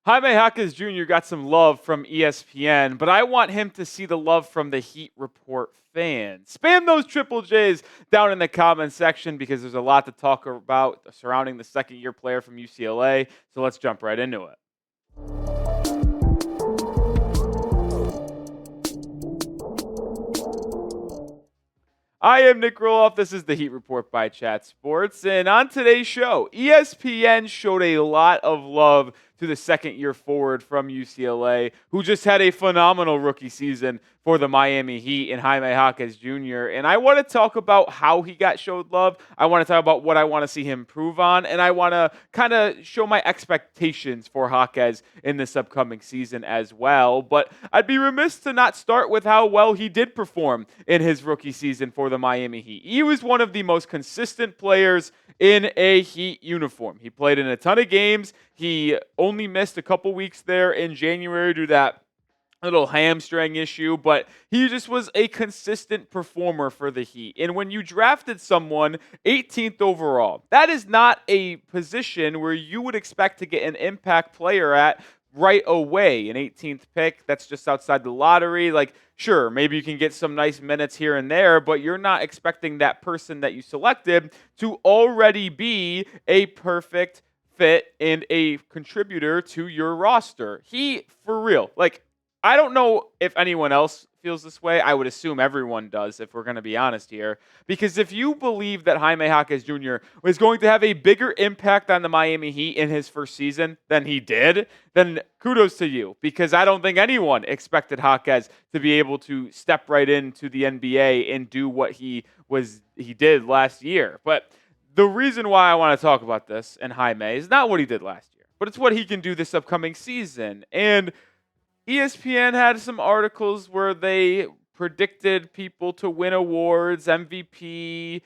Jaime Jaquez Jr. got some love from ESPN, but I want him to see the love from the Heat Report fans. Spam those Triple J's down in the comment section because there's a lot to talk about surrounding the second-year player from UCLA. So let's jump right into it. I am Nic Rohloff. This is the Heat Report by Chat Sports. And on today's show, ESPN showed a lot of love to the second-year forward from UCLA, who just had a phenomenal rookie season for the Miami Heat in Jaime Jaquez Jr. And I want to talk about how he got showed love. I want to talk about what I want to see him improve on. And I want to kind of show my expectations for Jaquez in this upcoming season as well. But I'd be remiss to not start with how well he did perform in his rookie season for the Miami Heat. He was one of the most consistent players in a Heat uniform. He played in a ton of games. He only missed a couple weeks there in January due to that little hamstring issue, but he just was a consistent performer for the Heat. And when you drafted someone 18th overall, that is not a position where you would expect to get an impact player at right away. An 18th pick, that's just outside the lottery. Like, sure, maybe you can get some nice minutes here and there, but you're not expecting that person that you selected to already be a perfect fit and a contributor to your roster. He, for real, like, I don't know if anyone else feels this way. I would assume everyone does, if we're going to be honest here. Because if you believe that Jaime Jaquez Jr. was going to have a bigger impact on the Miami Heat in his first season than he did, then kudos to you. Because I don't think anyone expected Jaquez to be able to step right into the NBA and do what he did last year. But the reason why I want to talk about this and Jaime is not what he did last year, but it's what he can do this upcoming season. And ESPN had some articles where they predicted people to win awards, MVP,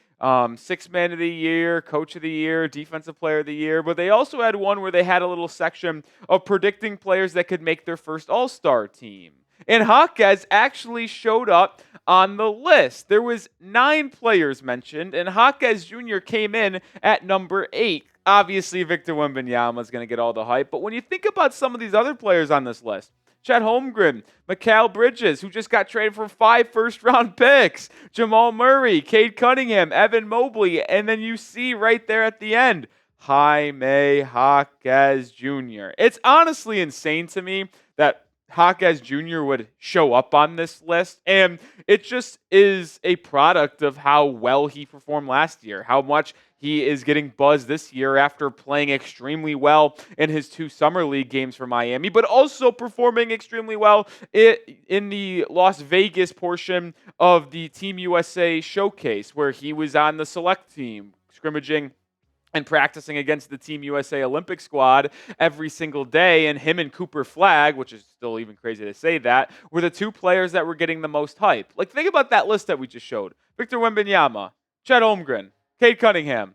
Sixth Man of the Year, Coach of the Year, Defensive Player of the Year. But they also had one where they had a little section of predicting players that could make their first All-Star team. And Jaquez actually showed up on the list. There was 9 players mentioned, and Jaquez Jr. came in at number 8. Obviously, Victor Wembanyama is going to get all the hype. But when you think about some of these other players on this list, Chet Holmgren, Mikal Bridges, who just got traded for 5 first-round picks, Jamal Murray, Cade Cunningham, Evan Mobley, and then you see right there at the end, Jaime Jaquez Jr. It's honestly insane to me that Jaquez Jr. would show up on this list, and it just is a product of how well he performed last year, how much he is getting buzzed this year after playing extremely well in his 2 summer league games for Miami, but also performing extremely well in the Las Vegas portion of the Team USA showcase, where he was on the select team, scrimmaging and practicing against the Team USA Olympic squad every single day. And him and Cooper Flagg, which is still even crazy to say that, were the 2 players that were getting the most hype. Like, think about that list that we just showed. Victor Wembanyama, Chet Holmgren, Cade Cunningham,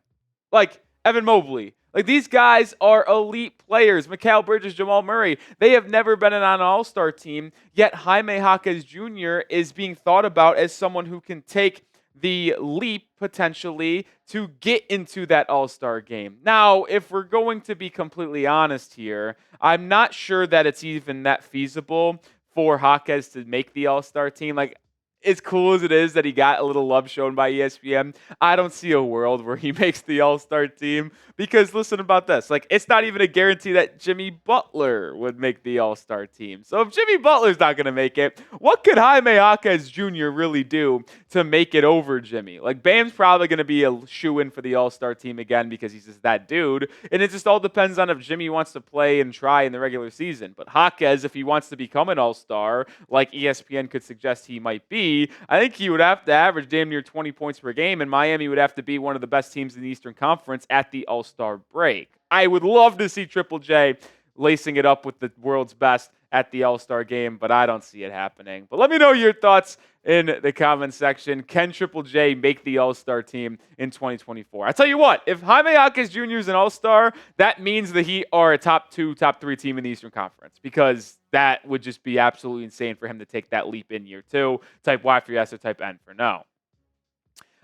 like Evan Mobley. Like, these guys are elite players. Mikal Bridges, Jamal Murray, they have never been on an all-star team, yet Jaime Jaquez Jr. is being thought about as someone who can take the leap potentially to get into that all-star game. Now, if we're going to be completely honest here, I'm not sure that it's even that feasible for Jaquez to make the all-star team. Like, as cool as it is that he got a little love shown by ESPN, I don't see a world where he makes the all-star team, because listen about this. Like, it's not even a guarantee that Jimmy Butler would make the all-star team. So if Jimmy Butler's not going to make it, what could Jaime Jaquez Jr. really do to make it over Jimmy? Like, Bam's probably going to be a shoo-in for the all-star team again because he's just that dude. And it just all depends on if Jimmy wants to play and try in the regular season. But Jaquez, if he wants to become an all-star, like ESPN could suggest he might be, I think he would have to average damn near 20 points per game, and Miami would have to be one of the best teams in the Eastern Conference at the All-Star break. I would love to see Triple J lacing it up with the world's best at the All-Star game, but I don't see it happening. But let me know your thoughts in the comment section. Can Triple J make the All-Star team in 2024? I tell you what, if Jaime Jaquez Jr. is an All-Star, that means the Heat are a top 2, top 3 team in the Eastern Conference, because that would just be absolutely insane for him to take that leap in year 2. Type Y for yes or type N for no.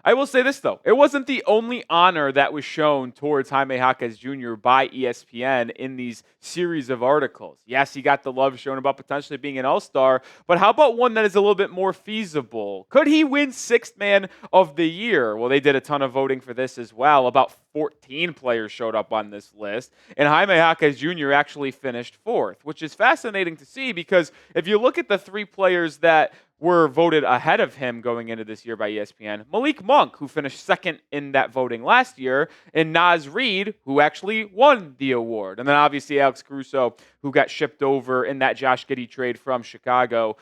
I will say this, though. It wasn't the only honor that was shown towards Jaime Jaquez Jr. by ESPN in these series of articles. Yes, he got the love shown about potentially being an all-star, but how about one that is a little bit more feasible? Could he win Sixth Man of the Year? Well, they did a ton of voting for this as well. About 14 players showed up on this list, and Jaime Jaquez Jr. actually finished fourth, which is fascinating to see because if you look at the three players that were voted ahead of him going into this year by ESPN. Malik Monk, who finished second in that voting last year, and Naz Reid, who actually won the award. And then obviously Alex Caruso, who got shipped over in that Josh Giddey trade from Chicago,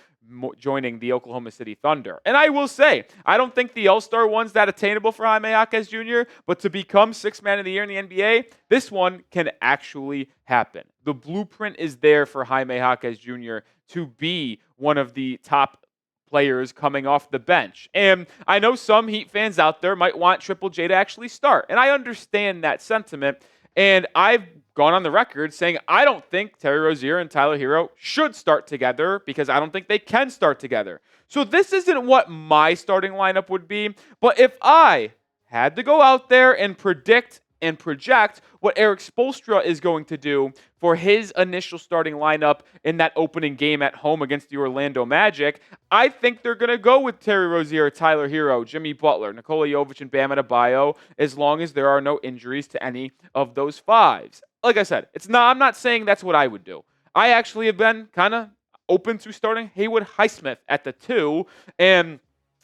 joining the Oklahoma City Thunder. And I will say, I don't think the All-Star one's that attainable for Jaime Jaquez Jr., but to become Sixth Man of the Year in the NBA, this one can actually happen. The blueprint is there for Jaime Jaquez Jr. to be one of the top players coming off the bench. And I know some Heat fans out there might want Triple J to actually start. And I understand that sentiment. And I've gone on the record saying I don't think Terry Rozier and Tyler Hero should start together because I don't think they can start together. So this isn't what my starting lineup would be. But if I had to go out there and predict and project what Eric Spoelstra is going to do for his initial starting lineup in that opening game at home against the Orlando Magic, I think they're going to go with Terry Rozier, Tyler Hero, Jimmy Butler, Nikola Jovic, and Bam Adebayo, as long as there are no injuries to any of those fives. Like I said, I'm not saying that's what I would do. I actually have been kind of open to starting Haywood Highsmith at the 2 and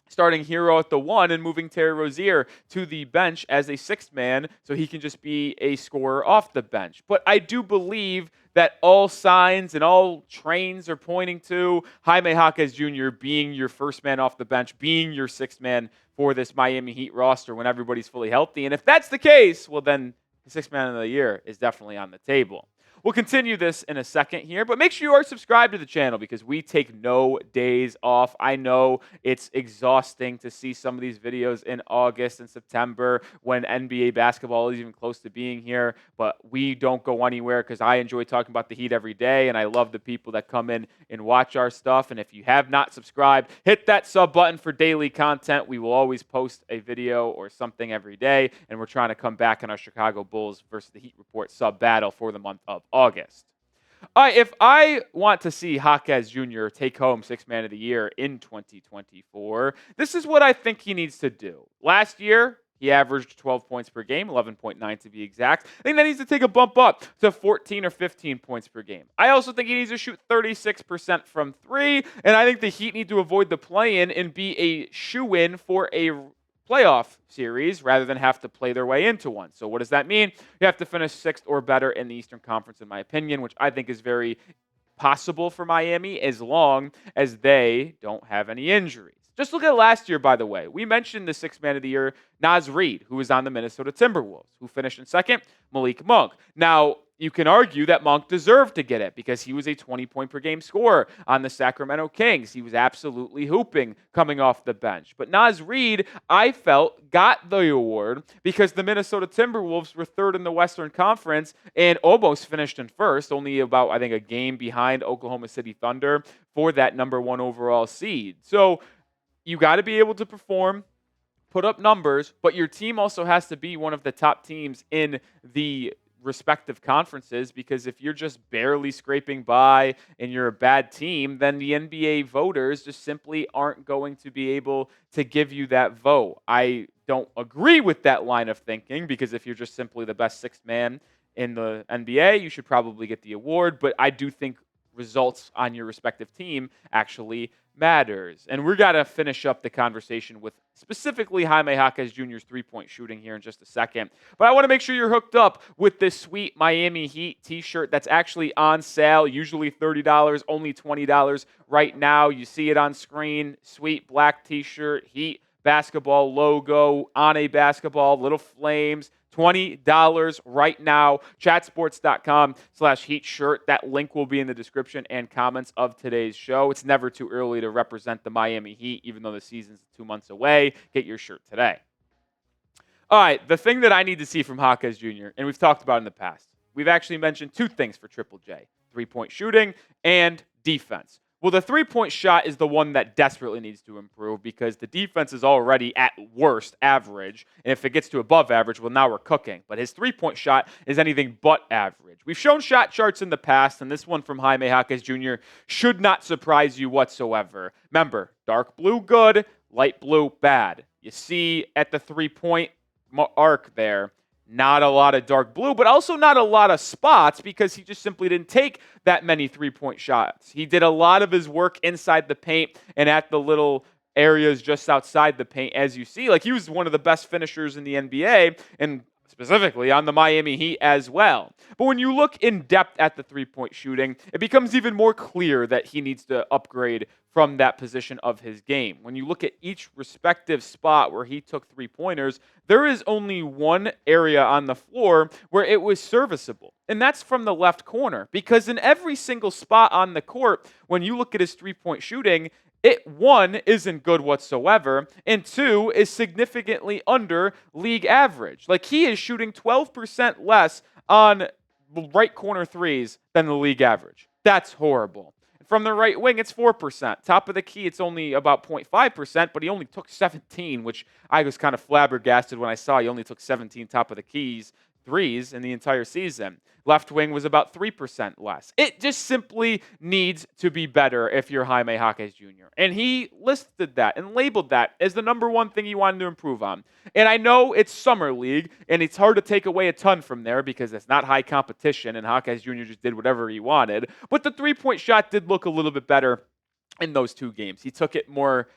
starting Hero at the 1 and moving Terry Rozier to the bench as a sixth man so he can just be a scorer off the bench. But I do believe that all signs and all trains are pointing to Jaime Jaquez Jr. being your first man off the bench, being your sixth man for this Miami Heat roster when everybody's fully healthy. And if that's the case, well then the sixth man of the year is definitely on the table. We'll continue this in a second here, but make sure you are subscribed to the channel because we take no days off. I know it's exhausting to see some of these videos in August and September when NBA basketball is even close to being here, but we don't go anywhere because I enjoy talking about the Heat every day, and I love the people that come in and watch our stuff. And if you have not subscribed, hit that sub button for daily content. We will always post a video or something every day, and we're trying to come back in our Chicago Bulls versus the Heat Report sub battle for the month of August. All right, if I want to see Jaquez Jr. take home Sixth Man of the Year in 2024, this is what I think he needs to do. Last year, he averaged 12 points per game, 11.9 to be exact. I think that needs to take a bump up to 14 or 15 points per game. I also think he needs to shoot 36% from 3, and I think the Heat need to avoid the play-in and be a shoe-in for a playoff series rather than have to play their way into one. So what does that mean? You have to finish 6th or better in the Eastern Conference, in my opinion, which I think is very possible for Miami as long as they don't have any injuries. Just look at last year, by the way. We mentioned the Sixth Man of the Year, Naz Reid, who was on the Minnesota Timberwolves, who finished in second, Malik Monk. Now, you can argue that Monk deserved to get it because he was a 20-point-per-game scorer on the Sacramento Kings. He was absolutely hooping coming off the bench. But Naz Reid, I felt, got the award because the Minnesota Timberwolves were third in the Western Conference and almost finished in first, only about, I think, a game behind Oklahoma City Thunder for that number 1 overall seed. So you got to be able to perform, put up numbers, but your team also has to be one of the top teams in the respective conferences, because if you're just barely scraping by and you're a bad team, then the NBA voters just simply aren't going to be able to give you that vote. I don't agree with that line of thinking, because if you're just simply the best sixth man in the NBA, you should probably get the award, but I do think results on your respective team actually matters. And we're got to finish up the conversation with specifically Jaime Jaquez Jr.'s three-point shooting here in just a second. But I want to make sure you're hooked up with this sweet Miami Heat t-shirt that's actually on sale, usually $30, only $20 right now. You see it on screen. Sweet black t-shirt, Heat basketball logo on a basketball, little flames. $20 right now. Chatsports.com/Heat shirt. That link will be in the description and comments of today's show. It's never too early to represent the Miami Heat, even though the season's 2 months away. Get your shirt today. All right, the thing that I need to see from Jaquez Jr., and we've talked about in the past, we've actually mentioned 2 things for Triple J: three-point shooting and defense. Well, the three-point shot is the one that desperately needs to improve because the defense is already at worst average. And if it gets to above average, well, now we're cooking. But his three-point shot is anything but average. We've shown shot charts in the past, and this one from Jaime Jaquez Jr. should not surprise you whatsoever. Remember, dark blue good, light blue bad. You see at the three-point arc there, not a lot of dark blue, but also not a lot of spots because he just simply didn't take that many three-point shots. He did a lot of his work inside the paint and at the little areas just outside the paint, as you see. Like, he was one of the best finishers in the NBA, and specifically on the Miami Heat as well. But when you look in depth at the three-point shooting, it becomes even more clear that he needs to upgrade from that position of his game. When you look at each respective spot where he took three-pointers, there is only one area on the floor where it was serviceable, and that's from the left corner. Because in every single spot on the court, when you look at his three-point shooting, it, one, isn't good whatsoever, and two, is significantly under league average. Like, he is shooting 12% less on right corner threes than the league average. That's horrible. From the right wing, it's 4%. Top of the key, it's only about 0.5%, but he only took 17, which I was kind of flabbergasted when I saw he only took 17 top of the keys threes in the entire season. Left wing was about 3% less. It just simply needs to be better if you're Jaime Jaquez Jr. And he listed that and labeled that as the number one thing he wanted to improve on. And I know it's Summer League, and it's hard to take away a ton from there because it's not high competition, and Jaquez Jr. just did whatever he wanted. But the three-point shot did look a little bit better in those two games. He took it more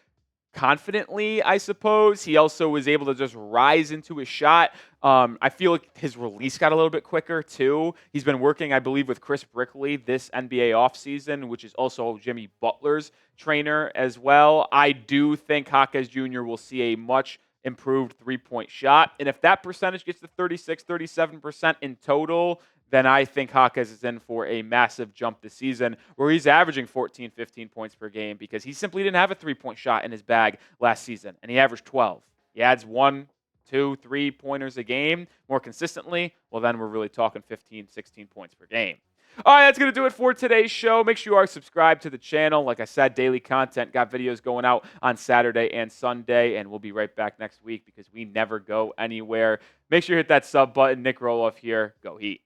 confidently, I suppose. He also was able to just rise into his shot. I feel like his release got a little bit quicker, too. He's been working, I believe, with Chris Brickley this NBA offseason, which is also Jimmy Butler's trainer as well. I do think Jaquez Jr. will see a much improved three-point shot. And if that percentage gets to 36, 37% in total, then I think Jaquez is in for a massive jump this season where he's averaging 14, 15 points per game because he simply didn't have a three-point shot in his bag last season, and he averaged 12. He adds 1, 2, 3-pointers a game more consistently, well, then we're really talking 15, 16 points per game. All right, that's going to do it for today's show. Make sure you are subscribed to the channel. Like I said, daily content. Got videos going out on Saturday and Sunday, and we'll be right back next week because we never go anywhere. Make sure you hit that sub button. Nic Rohloff here. Go Heat.